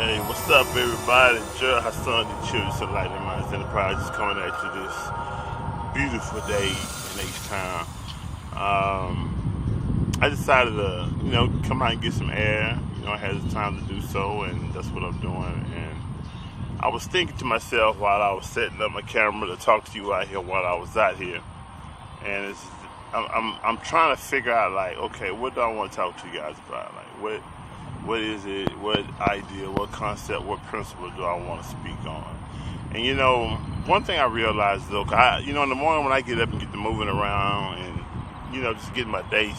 Hey, what's up, everybody? Gerald Hassan, the Children's Enlightening Minds Enterprise, is coming at you this beautiful day in H-Town. I decided to, come out and get some air. I had the time to do so, and that's what I'm doing. And I was thinking to myself while I was setting up my camera to talk to you out here while I was out here, and I'm trying to figure out, like, okay, what do I want to talk to you guys about? Like, what is it, what idea, what concept, what principle do I want to speak on? And one thing I realized though, in the morning when I get up and get to moving around and, just getting my day,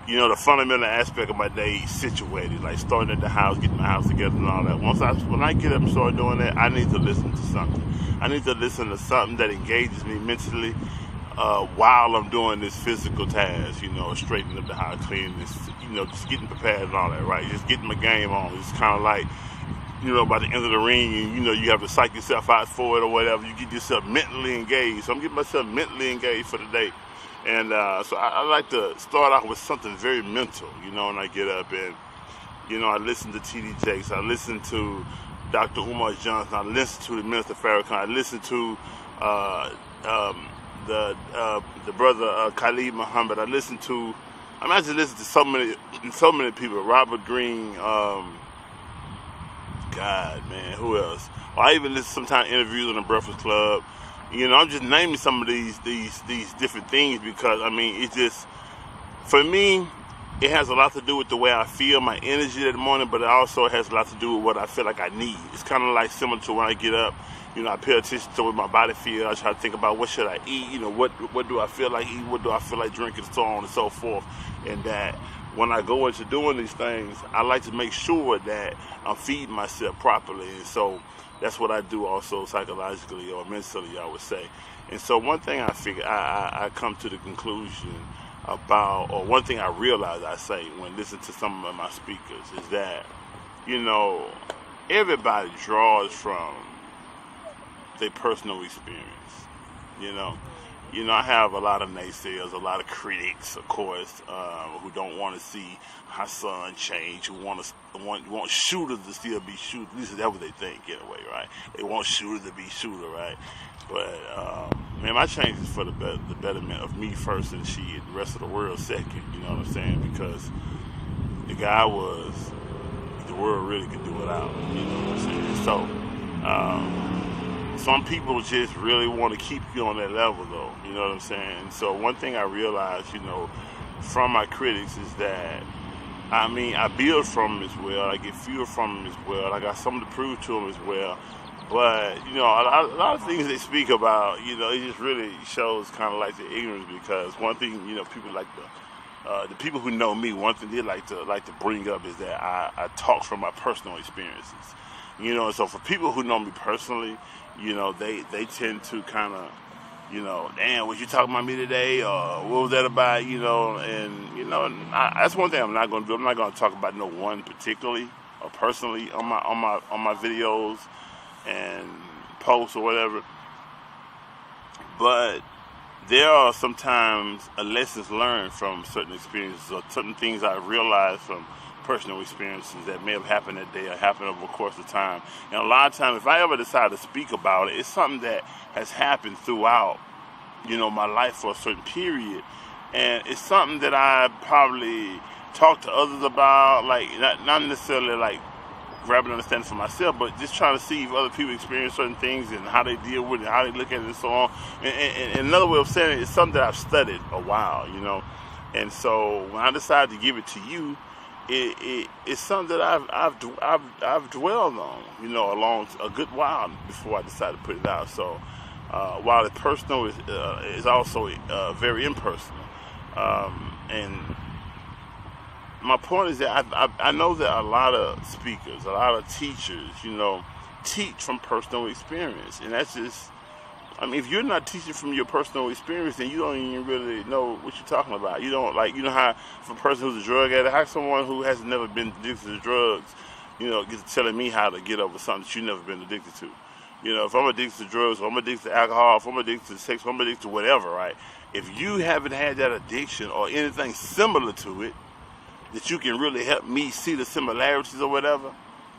the fundamental aspect of my day situated, like starting at the house, getting my house together and all that. When I get up and start doing that, I need to listen to something. I need to listen to something that engages me mentally, while I'm doing this physical task, straightening up the house, cleaning this, just getting prepared and all that, right? Just getting my game on. It's kind of like, by the end of the ring, and, you have to psych yourself out for it or whatever. You get yourself mentally engaged. So I'm getting myself mentally engaged for the day. And so I like to start off with something very mental, when I get up and, I listen to T.D. Jakes. I listen to Dr. Umar Johnson. I listen to the Minister Farrakhan. I listen to the brother Khalid Muhammad. I just listen to so many people. Robert Greene, God, man, who else? Or I even listen sometimes interviews on the Breakfast Club. I'm just naming some of these different things because it's just, for me, it has a lot to do with the way I feel, my energy that morning, but it also has a lot to do with what I feel like I need. It's kind of like similar to when I get up. I pay attention to what my body feels. I try to think about what should I eat, what do I feel like eating, what do I feel like drinking, so on and so forth. And that when I go into doing these things, I like to make sure that I'm feeding myself properly. And so that's what I do also psychologically or mentally, I would say. And so one thing I figure, I come to the conclusion about, or one thing I realize I say when listening to some of my speakers is that, everybody draws from their personal experience. I have a lot of naysayers, a lot of critics, of course, who don't want to see Hassan change, who want shooters to still be shooters. At least that's what they think, anyway, right? They want shooter to be shooter, right? But man, my change is for the betterment of me first, and the rest of the world second. You know what I'm saying? Because the guy the world really could do without. You know what I'm saying? So. Some people just really want to keep you on that level, though. You know what I'm saying? So one thing I realized, from my critics is that, I build from them as well. I get fuel from them as well. I got something to prove to them as well. But, a lot of things they speak about, it just really shows kind of like the ignorance, because one thing, people like the people who know me, one thing they like to bring up is that I talk from my personal experiences. So for people who know me personally, they tend to kind of, damn, was you talking about me today, or what was that about, that's one thing I'm not going to do. I'm not going to talk about no one particularly or personally on my videos and posts or whatever. But there are sometimes lessons learned from certain experiences or certain things I realized from personal experiences that may have happened that day or happened over the course of time. And a lot of times, if I ever decide to speak about it, it's something that has happened throughout, my life for a certain period. And it's something that I probably talk to others about, like not necessarily like grabbing understanding for myself, but just trying to see if other people experience certain things and how they deal with it, how they look at it and so on. And another way of saying it is something that I've studied a while, And so when I decided to give it to you, it's something that I've dwelled on, along a good while before I decided to put it out. So while it's personal, is also very impersonal. And my point is that I know that a lot of speakers, a lot of teachers, teach from personal experience, and that's just. If you're not teaching from your personal experience, then you don't even really know what you're talking about. You don't, how if a person who's a drug addict, how someone who has never been addicted to drugs, gets telling me how to get over something that you've never been addicted to. If I'm addicted to drugs, or I'm addicted to alcohol, if I'm addicted to sex, if I'm addicted to whatever, right? If you haven't had that addiction or anything similar to it, that you can really help me see the similarities or whatever,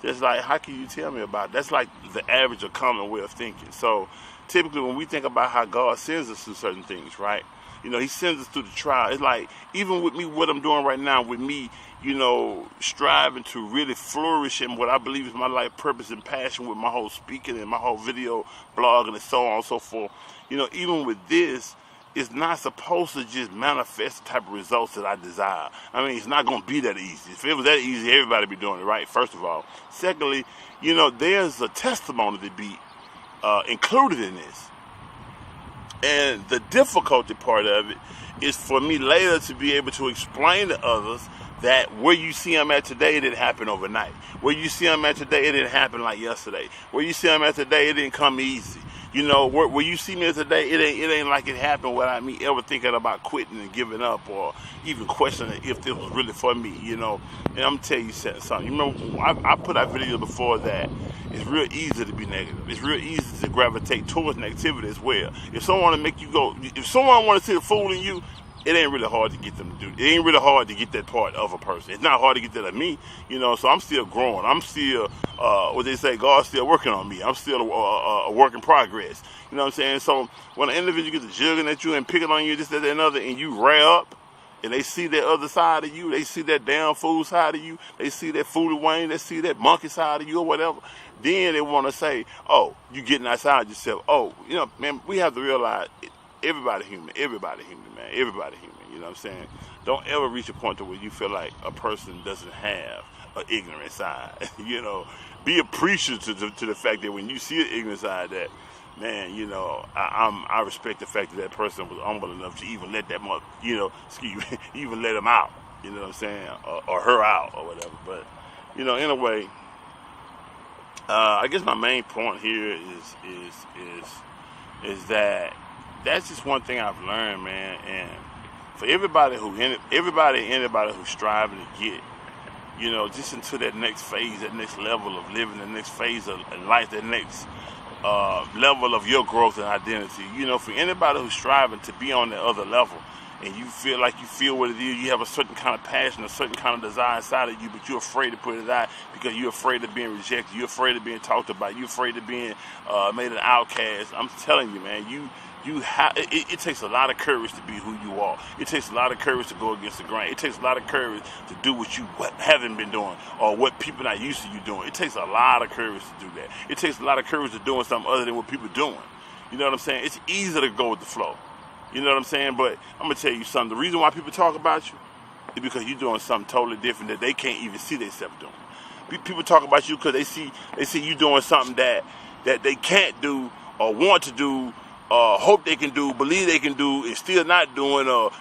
Just like, how can you tell me about it? That's like the average or common way of thinking. So typically when we think about how God sends us through certain things, right? You know, he sends us through the trial. It's like, even with me, what I'm doing right now, with me, you know, striving to really flourish in what I believe is my life purpose and passion with my whole speaking and my whole video blog and so on and so forth. You know, even with this, it's not supposed to just manifest the type of results that I desire. I mean, it's not going to be that easy. If it was that easy, everybody would be doing it right, first of all. Secondly, you know, there's a testimony to be included in this. And the difficulty part of it is for me later to be able to explain to others that where you see them at today, it didn't happen overnight. Where you see them at today, it didn't happen like yesterday. Where you see them at today, it didn't come easy. You know, where you see me today, it ain't like it happened without me ever thinking about quitting and giving up or even questioning if this was really for me, you know. And I'm going to tell you something. You remember, I put out videos before that it's real easy to be negative. It's real easy to gravitate towards negativity as well. If someone want to make you go, if someone want to see the fool in you, it ain't really hard to get them to do it. It ain't really hard to get that part of a person. It's not hard to get that of me, you know, so I'm still growing. I'm still, what they say, God's still working on me. I'm still a work in progress. You know what I'm saying? So when an individual gets jugging at you and picking on you, this, that, and another, and you rear up, and they see that other side of you, they see that damn fool side of you, they see that foolish Wayne, they see that monkey side of you or whatever, then they want to say, oh, you getting outside yourself. Oh, you know, man, we have to realize everybody human, man, everybody human. You know what I'm saying? Don't ever reach a point to where you feel like a person doesn't have an ignorant side. You know, be appreciative to the fact that when you see an ignorant side, that, man, you know, I respect the fact that person was humble enough to even let that even let him out. You know what I'm saying? Or her out or whatever. But, you know, in a way, I guess my main point here is that that's just one thing I've learned, man. And for anybody who's striving to get, you know, just into that next phase, that next level of living, the next phase of life, that next level of your growth and identity. You know, for anybody who's striving to be on that other level, and you feel what it is, you have a certain kind of passion, a certain kind of desire inside of you, but you're afraid to put it out because you're afraid of being rejected, you're afraid of being talked about, you're afraid of being made an outcast. I'm telling you, man, it takes a lot of courage to be who you are. It takes a lot of courage to go against the grain. It takes a lot of courage to do what you haven't been doing or what people not used to you doing. It takes a lot of courage to do that. It takes a lot of courage to doing something other than what people are doing. You know what I'm saying? It's easy to go with the flow. You know what I'm saying? But I'm going to tell you something. The reason why people talk about you is because you're doing something totally different that they can't even see themselves doing. People talk about you because they see you doing something that they can't do or want to do, hope they can do, believe they can do, and still not doing, or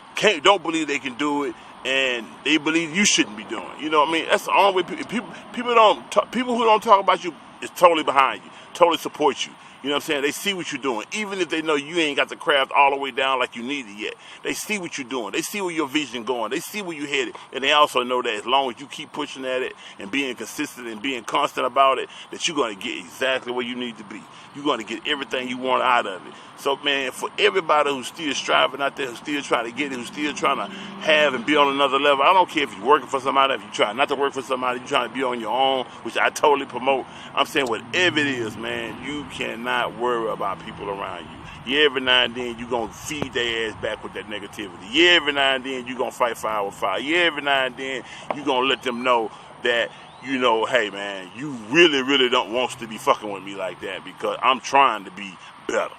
don't believe they can do it, and they believe you shouldn't be doing. You know what I mean? That's the only way people who don't talk about you is totally behind you, totally support you. You know what I'm saying? They see what you're doing. Even if they know you ain't got the craft all the way down like you need it yet. They see what you're doing. They see where your vision going. They see where you're headed. And they also know that as long as you keep pushing at it and being consistent and being constant about it, that you're going to get exactly where you need to be. You're going to get everything you want out of it. So, man, for everybody who's still striving out there, who's still trying to get it, who's still trying to have and be on another level, I don't care if you're working for somebody, if you're trying not to work for somebody, you're trying to be on your own, which I totally promote. I'm saying whatever it is, man, you cannot worry about people around you. Yeah, every now and then you're going to feed their ass back with that negativity. Yeah, every now and then you're going to fight fire with fire. Yeah, every now and then you're going to let them know that, you know, hey, man, you really, really don't want to be fucking with me like that because I'm trying to be better.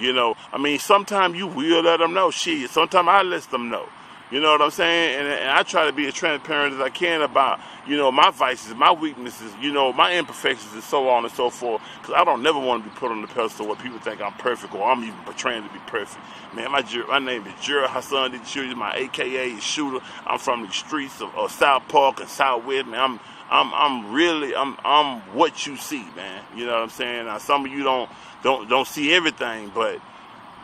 You know, I mean, sometimes you will let them know. Shit, sometimes I let them know. You know what I'm saying? And I try to be as transparent as I can about, you know, my vices, my weaknesses, you know, my imperfections and so on and so forth. Because I don't never want to be put on the pedestal where people think I'm perfect or I'm even portraying to be perfect. Man, my name is Gerald Hassan D. Children. My AKA is Shooter. I'm from the streets of South Park and Southwest. Man, I'm what you see, man. You know what I'm saying? Now, some of you don't see everything, but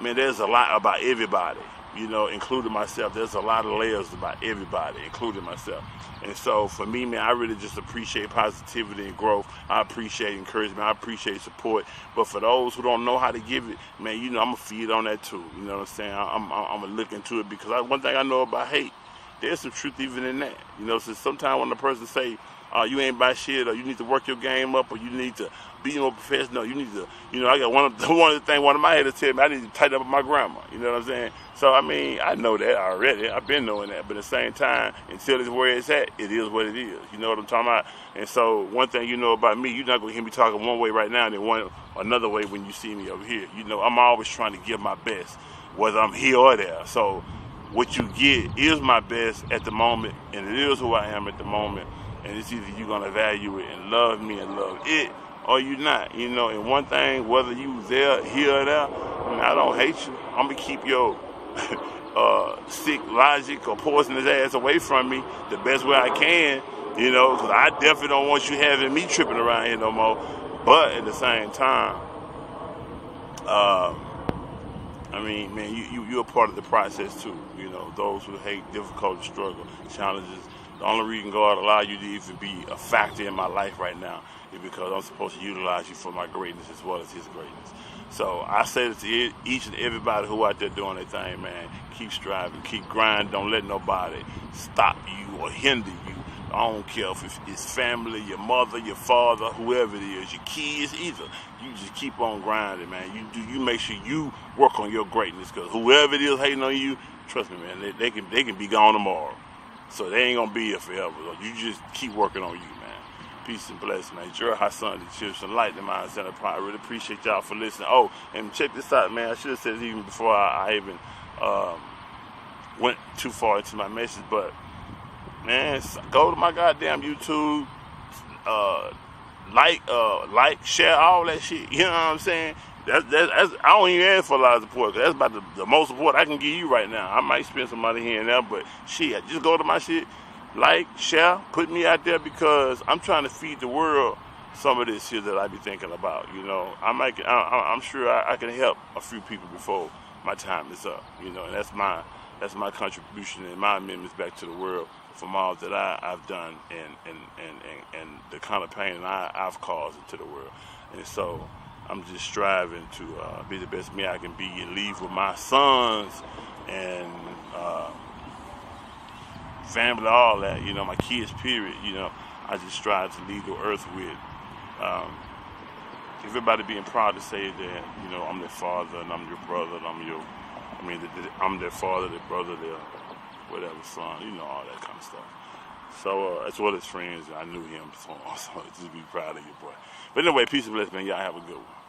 man, there's a lot about everybody, you know, including myself. There's a lot of layers about everybody, including myself. And so for me, man, I really just appreciate positivity and growth. I appreciate encouragement. I appreciate support. But for those who don't know how to give it, man, you know, I'm going to feed on that too. You know what I'm saying? I'm going to look into it because one thing I know about hate, there's some truth even in that. You know, so sometimes when the person say, you ain't by shit, or you need to work your game up, or you need to be more professional. You need to, I got one of the things one of my haters tell me, I need to tighten up with my grandma. You know what I'm saying? So I mean, I know that already. I've been knowing that, but at the same time, until it's where it's at, it is what it is. You know what I'm talking about? And so one thing you know about me, you're not gonna hear me talking one way right now, and then another way when you see me over here. I'm always trying to give my best, whether I'm here or there. So what you get is my best at the moment, and it is who I am at the moment. And it's either you're gonna value it and love me and love it, or you not. And one thing, whether you there, here or there, I don't hate you. I'm gonna keep your sick logic or poisonous ass away from me the best way I can, because I definitely don't want you having me tripping around here no more. But at the same time, I mean, man, you're a part of the process too. Those who hate, difficulty, struggle, challenges. The only reason God allowed you to even be a factor in my life right now is because I'm supposed to utilize you for my greatness as well as His greatness. So I say to each and everybody who out there doing their thing, man, keep striving, keep grinding. Don't let nobody stop you or hinder you. I don't care if it's family, your mother, your father, whoever it is, your kids, either. You just keep on grinding, man. You make sure you work on your greatness, because whoever it is hating on you, trust me, man, they can be gone tomorrow. So they ain't gonna be here forever. You just keep working on you, man. Peace and blessings, man. Jerry Hassan, the Children Enlightening Mindset. I really appreciate y'all for listening. Oh, and check this out, man. I should have said this even before I even went too far into my message, but man, go to my goddamn YouTube, like, share, all that shit. You know what I'm saying? That's I don't even ask for a lot of support, because that's about the most support I can give you right now. I might spend some money here and there, but shit, just go to my shit, like, share, put me out there, because I'm trying to feed the world some of this shit that I be thinking about. I'm sure I can help a few people before my time is up. And that's my contribution and my amendments back to the world from all that I've done and the kind of pain that I've caused into the world. And so I'm just striving to be the best me I can be and leave with my sons and family, all that, my kids, period. I just strive to leave the earth with everybody being proud to say that, I'm their father and I'm your brother and I'm their father, their brother, their whatever son, all that kind of stuff. So as well as friends, I knew him, so just be proud of your boy. But anyway, peace and blessings, man. Y'all have a good one.